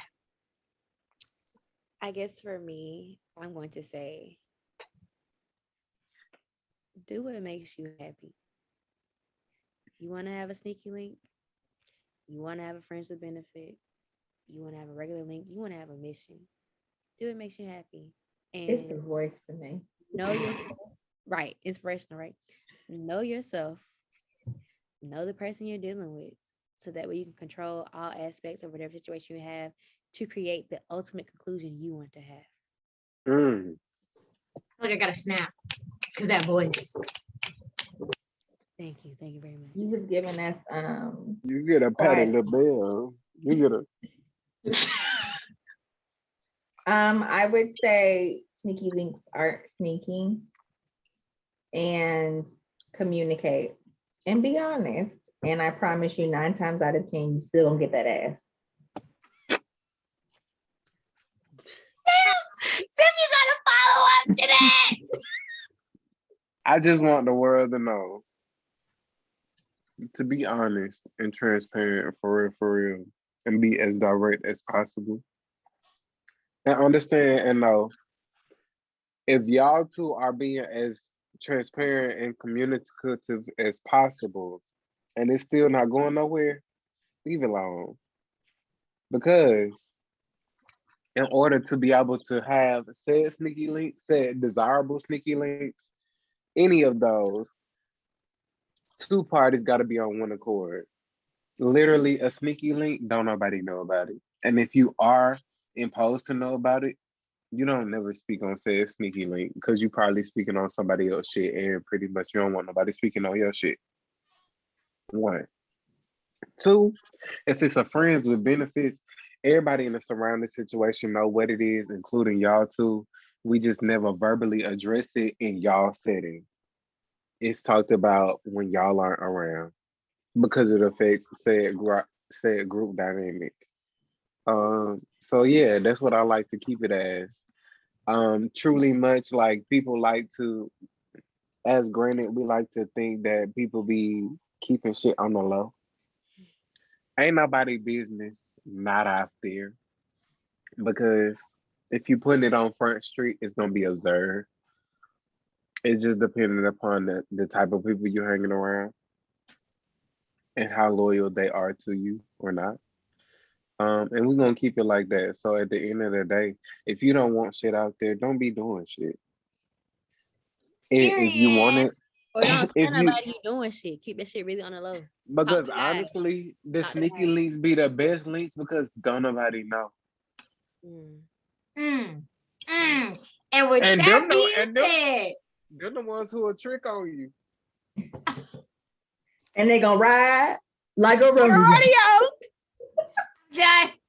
Speaker 5: I guess for me, I'm going to say, do what makes you happy. You want to have a sneaky link, you want to have a friends with benefit, you want to have a regular link, you want to have a mission. Do what makes you happy.
Speaker 1: It's the
Speaker 5: And
Speaker 1: voice for me.
Speaker 5: know yourself. Right. Inspirational, right? Know yourself. Know the person you're dealing with. So that way you can control all aspects of whatever situation you have to create the ultimate conclusion you want to have.
Speaker 2: Mm.
Speaker 6: I feel like I got to snap because that voice.
Speaker 5: Thank you. Thank you very much.
Speaker 1: You just giving us
Speaker 2: You get a pat on the bell. You get a
Speaker 1: I would say sneaky links aren't sneaky, and communicate and be honest. And I promise you, 9 times out of 10, you still don't get that ass.
Speaker 6: Sim, you gotta follow up to that.
Speaker 2: I just want the world to know, to be honest and transparent, for real, and be as direct as possible. And understand and know, if y'all two are being as transparent and communicative as possible, and it's still not going nowhere, leave it alone. Because in order to be able to have said sneaky links, said desirable sneaky links, any of those, two parties got to be on one accord. Literally, a sneaky link, don't nobody know about it. And if you are imposed to know about it, you don't never speak on said sneaky link, because you probably speaking on somebody else shit, and pretty much you don't want nobody speaking on your shit. 1. 2, if it's a friends with benefits, everybody in the surrounding situation know what it is, including y'all two. We just never verbally address it in y'all setting. It's talked about when y'all aren't around, because it affects said group dynamic. So yeah, that's what I like to keep it as. Truly much like people like to, as granted, we like to think that people be keeping shit on the low. Ain't nobody business not out there, because if you putting it on Front Street, it's gonna be observed. It's just dependent upon the type of people you're hanging around and how loyal they are to you or not. And we're gonna keep it like that. So at the end of the day, if you don't want shit out there, don't be doing shit. If you want it,
Speaker 5: Or don't
Speaker 2: if
Speaker 5: tell
Speaker 2: you
Speaker 5: nobody you doing shit. Keep that shit really on the low.
Speaker 2: because
Speaker 5: to God.
Speaker 2: honestly, the
Speaker 5: Talk to
Speaker 2: sneaky
Speaker 5: God.
Speaker 2: links be the best links because don't nobody know.
Speaker 6: Mm, mm. And with
Speaker 2: And
Speaker 6: that
Speaker 2: them no-
Speaker 6: being
Speaker 2: and them-
Speaker 6: said,
Speaker 2: They're the ones who will trick on you.
Speaker 1: And they gonna ride like a rodeo.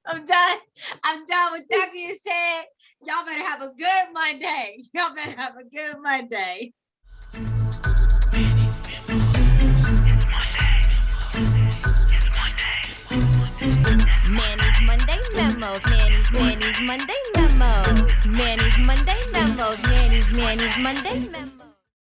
Speaker 6: I'm done. With that being said, y'all better have a good Monday. Y'all better have a good Monday.
Speaker 4: Manny's Monday memos. Manny's Monday memos. Manny's Monday memos. Manny's Monday memos.